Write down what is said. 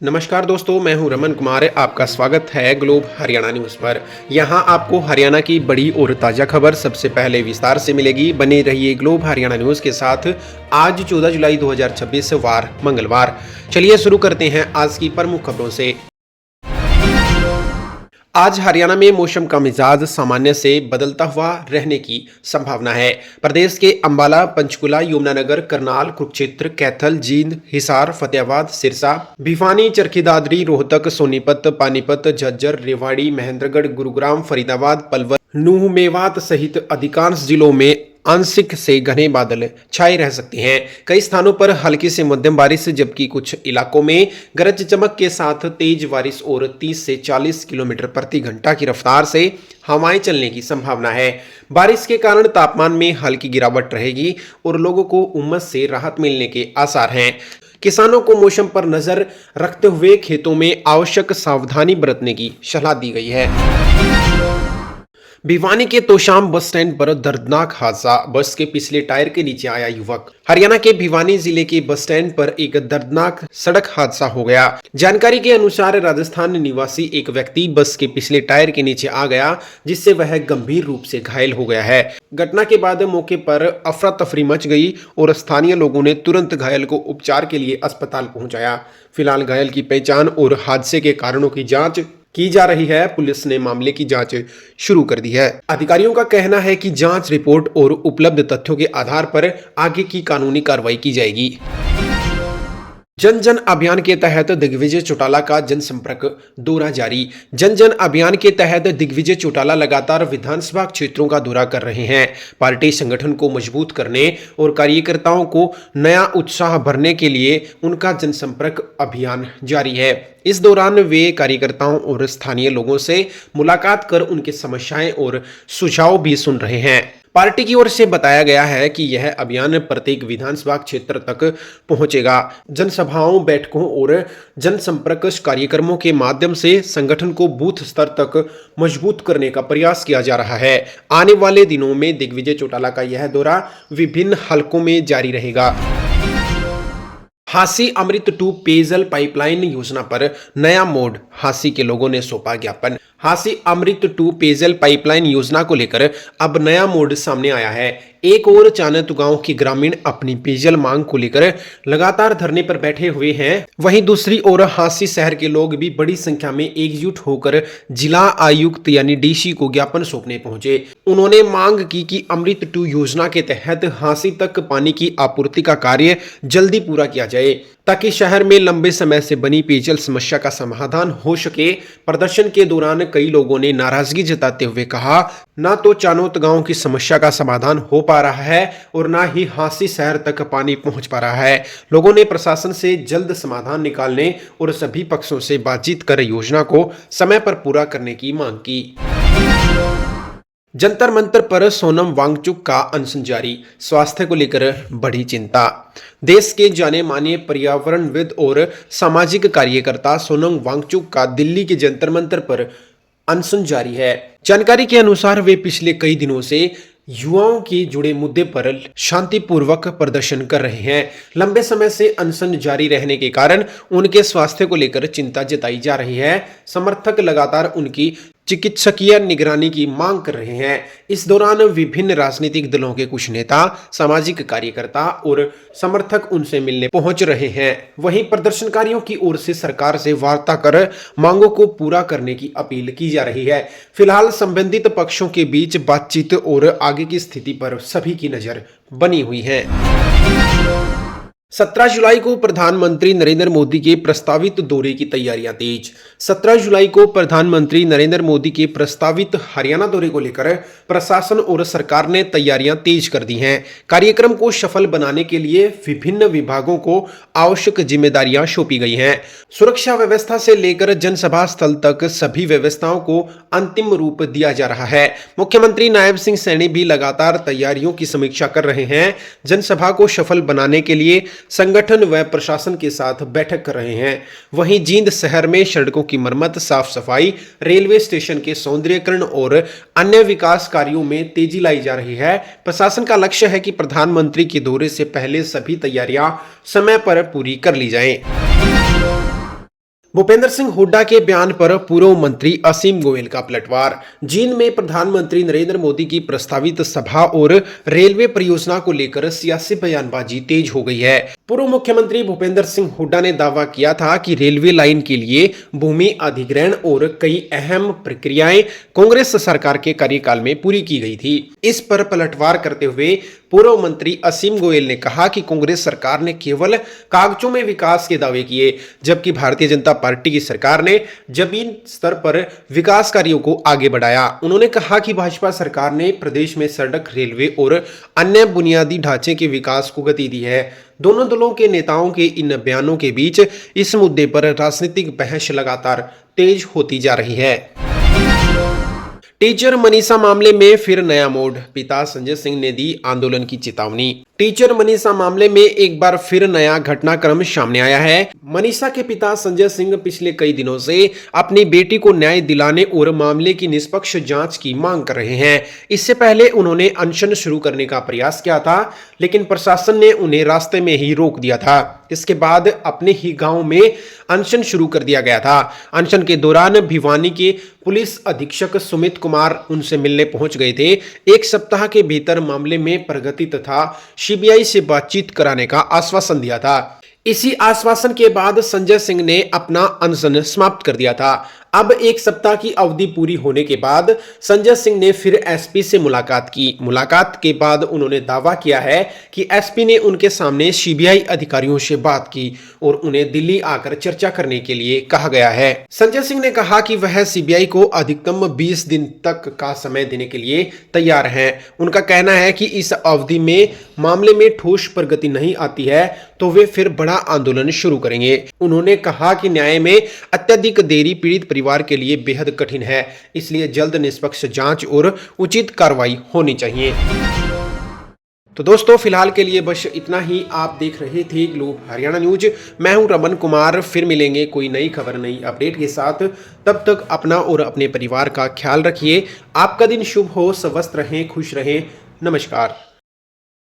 नमस्कार दोस्तों, मैं हूं रमन कुमार। आपका स्वागत है ग्लोब हरियाणा न्यूज़ पर। यहां आपको हरियाणा की बड़ी और ताज़ा खबर सबसे पहले विस्तार से मिलेगी। बने रहिए ग्लोब हरियाणा न्यूज़ के साथ। आज 14 जुलाई 2026 वार मंगलवार। चलिए शुरू करते हैं आज की प्रमुख खबरों से। आज हरियाणा में मौसम का मिजाज सामान्य से बदलता हुआ रहने की संभावना है। प्रदेश के अंबाला, पंचकुला, यमुनानगर, करनाल, कुरुक्षेत्र, कैथल, जींद, हिसार, फतेहाबाद, सिरसा, भिवानी, चरखी दादरी, रोहतक, सोनीपत, पानीपत, झज्जर, रेवाड़ी, महेंद्रगढ़, गुरुग्राम, फरीदाबाद, पलवल, नूंह, मेवात सहित अधिकांश जिलों में आंशिक से घने बादल छाए रह सकते हैं। कई स्थानों पर हल्की से मध्यम बारिश, जबकि कुछ इलाकों में गरज चमक के साथ तेज बारिश और 30 से 40 किलोमीटर प्रति घंटा की रफ्तार से हवाएं चलने की संभावना है। बारिश के कारण तापमान में हल्की गिरावट रहेगी और लोगों को उमस से राहत मिलने के आसार हैं। किसानों को मौसम पर नजर रखते हुए खेतों में आवश्यक सावधानी बरतने की सलाह दी गई है। भिवानी के तोशाम बस स्टैंड पर दर्दनाक हादसा, बस के पिछले टायर के नीचे आया युवक। हरियाणा के भिवानी जिले के बस स्टैंड पर एक दर्दनाक सड़क हादसा हो गया। जानकारी के अनुसार राजस्थान निवासी एक व्यक्ति बस के पिछले टायर के नीचे आ गया, जिससे वह गंभीर रूप से घायल हो गया है। घटना के बाद मौके पर अफरा तफरी मच गई और स्थानीय लोगों ने तुरंत घायल को उपचार के लिए अस्पताल पहुंचाया। फिलहाल घायल की पहचान और हादसे के कारणों की जांच की जा रही है। पुलिस ने मामले की जांच शुरू कर दी है। अधिकारियों का कहना है कि जांच रिपोर्ट और उपलब्ध तथ्यों के आधार पर आगे की कानूनी कार्रवाई की जाएगी। जन जन अभियान के तहत दिग्विजय चौटाला का जनसंपर्क दौरा जारी। जन जन अभियान के तहत दिग्विजय चौटाला लगातार विधानसभा क्षेत्रों का दौरा कर रहे हैं। पार्टी संगठन को मजबूत करने और कार्यकर्ताओं को नया उत्साह भरने के लिए उनका जनसंपर्क अभियान जारी है। इस दौरान वे कार्यकर्ताओं और स्थानीय लोगों से मुलाकात कर उनकी समस्याएं और सुझाव भी सुन रहे हैं। पार्टी की ओर से बताया गया है कि यह अभियान प्रत्येक विधानसभा क्षेत्र तक पहुंचेगा। जनसभाओं, बैठकों और जनसंपर्क कार्यक्रमों के माध्यम से संगठन को बूथ स्तर तक मजबूत करने का प्रयास किया जा रहा है। आने वाले दिनों में दिग्विजय चौटाला का यह दौरा विभिन्न हलकों में जारी रहेगा। हांसी अमृत 2 पेयजल पाइपलाइन योजना पर नया मोड़, हांसी के लोगों ने सौंपा ज्ञापन। हांसी अमृत 2 पेयजल पाइपलाइन योजना को लेकर अब नया मोड़ सामने आया है। एक और चानत गांव के ग्रामीण अपनी पेयजल मांग को लेकर लगातार धरने पर बैठे हुए हैं। वहीं दूसरी ओर हांसी शहर के लोग भी बड़ी संख्या में एकजुट होकर जिला आयुक्त यानी डीसी को ज्ञापन सौंपने पहुंचे। उन्होंने मांग की कि अमृत 2 योजना के तहत हांसी तक पानी की आपूर्ति का कार्य जल्दी पूरा किया जाए, ताकि शहर में लंबे समय से बनी पेयजल समस्या का समाधान हो सके। प्रदर्शन के दौरान कई लोगों ने नाराजगी जताते हुए कहा, ना तो चानोत गांव की समस्या का समाधान हो पा रहा है और ना ही हांसी शहर तक पानी पहुंच पा रहा है। लोगों ने प्रशासन से जल्द समाधान निकालने और सभी पक्षों से बातचीत कर योजना को समय पर पूरा करने की मांग की। जंतर मंतर पर सोनम वांगचुक का अनशन जारी, स्वास्थ्य को लेकर बड़ी चिंता। देश के जाने माने पर्यावरणविद और सामाजिक कार्यकर्ता सोनम वांगचुक का दिल्ली के जंतर मंतर पर अनशन जारी है। जानकारी के अनुसार वे पिछले कई दिनों से युवाओं के जुड़े मुद्दे पर शांतिपूर्वक प्रदर्शन कर रहे हैं। लंबे समय से अनशन जारी रहने के कारण उनके स्वास्थ्य को लेकर चिंता जताई जा रही है। समर्थक लगातार उनकी चिकित्सकीय निगरानी की मांग कर रहे हैं। इस दौरान विभिन्न राजनीतिक दलों के कुछ नेता, सामाजिक कार्यकर्ता और समर्थक उनसे मिलने पहुंच रहे हैं। वहीं प्रदर्शनकारियों की ओर से सरकार से वार्ता कर मांगों को पूरा करने की अपील की जा रही है। फिलहाल संबंधित पक्षों के बीच बातचीत और आगे की स्थिति पर सभी की नजर बनी हुई है। 17 जुलाई को प्रधानमंत्री नरेंद्र मोदी के प्रस्तावित दौरे की तैयारियां तेज। 17 जुलाई को प्रधानमंत्री नरेंद्र मोदी के प्रस्तावित हरियाणा दौरे को लेकर प्रशासन और सरकार ने तैयारियां तेज कर दी हैं। कार्यक्रम को सफल बनाने के लिए विभिन्न विभागों को आवश्यक जिम्मेदारियां सौंपी गई हैं। सुरक्षा व्यवस्था से लेकर जनसभा स्थल तक सभी व्यवस्थाओं को अंतिम रूप दिया जा रहा है। मुख्यमंत्री नायब सिंह सैनी भी लगातार तैयारियों की समीक्षा कर रहे हैं। जनसभा को सफल बनाने के लिए संगठन व प्रशासन के साथ बैठक कर रहे हैं। वहीं जींद शहर में सड़कों की मरम्मत, साफ सफाई, रेलवे स्टेशन के सौंदर्यीकरण और अन्य विकास कार्यों में तेजी लाई जा रही है। प्रशासन का लक्ष्य है कि प्रधानमंत्री के दौरे से पहले सभी तैयारियां समय पर पूरी कर ली जाएं। भूपेंद्र सिंह हुड्डा के बयान पर पूर्व मंत्री असीम गोयल का पलटवार। जींद में प्रधानमंत्री नरेंद्र मोदी की प्रस्तावित सभा और रेलवे परियोजना को लेकर सियासी बयानबाजी तेज हो गई है। पूर्व मुख्यमंत्री भूपेंद्र सिंह हुड्डा ने दावा किया था कि रेलवे लाइन के लिए भूमि अधिग्रहण और कई अहम प्रक्रियाएं कांग्रेस सरकार के कार्यकाल में पूरी की गई थी। इस पर पलटवार करते हुए पूर्व मंत्री असीम गोयल ने कहा कि कांग्रेस सरकार ने केवल कागजों में विकास के दावे किए, जबकि भारतीय जनता पार्टी की सरकार ने जमीन स्तर पर विकास कार्यों को आगे बढ़ाया। उन्होंने कहा कि भाजपा सरकार ने प्रदेश में सड़क, रेलवे और अन्य बुनियादी ढांचे के विकास को गति दी है। दोनों दलों के नेताओं के इन बयानों के बीच इस मुद्दे पर राजनीतिक बहस लगातार तेज होती जा रही है। टीचर मनीषा मामले में फिर नया मोड़, पिता संजय सिंह ने दी आंदोलन की चेतावनी। टीचर मनीषा मामले में एक बार फिर नया घटनाक्रम सामने आया है। मनीषा के पिता संजय सिंह पिछले कई दिनों से अपनी बेटी को न्याय दिलाने और मामले की निष्पक्ष जांच की मांग कर रहे हैं। इससे पहले उन्होंने अनशन शुरू करने का प्रयास किया था, लेकिन प्रशासन ने उन्हें रास्ते में ही रोक दिया था। इसके बाद अपने ही गांव में अनशन शुरू कर दिया गया था। अनशन के दौरान भिवानी के पुलिस अधीक्षक सुमित कुमार उनसे मिलने पहुंच गए थे। एक सप्ताह के भीतर मामले में प्रगति तथा सीबीआई से बातचीत कराने का आश्वासन दिया था। इसी आश्वासन के बाद संजय सिंह ने अपना अनशन समाप्त कर दिया था। अब एक सप्ताह की अवधि पूरी होने के बाद संजय सिंह ने फिर एसपी से मुलाकात की। मुलाकात के बाद उन्होंने दावा किया है कि एसपी ने उनके सामने सीबीआई अधिकारियों से बात की और उन्हें दिल्ली आकर चर्चा करने के लिए कहा गया है। संजय सिंह ने कहा कि वह सीबीआई को अधिकतम 20 दिन तक का समय देने के लिए तैयार हैं। उनका कहना है कि इस अवधि में मामले में ठोस प्रगति नहीं आती है तो वे फिर बड़ा आंदोलन शुरू करेंगे। उन्होंने कहा कि न्याय में अत्यधिक देरी पीड़ित परिवार के लिए बेहद कठिन है, इसलिए जल्द निष्पक्ष जांच और उचित कार्रवाई होनी चाहिए। तो दोस्तों, फिलहाल के लिए बस इतना ही। आप देख रहे थे ग्लोब हरियाणा न्यूज। मैं हूं रमन कुमार। फिर मिलेंगे कोई नई खबर, नई अपडेट के साथ। तब तक अपना और अपने परिवार का ख्याल रखिए। आपका दिन शुभ हो, स्वस्थ रहें, खुश रहें। नमस्कार।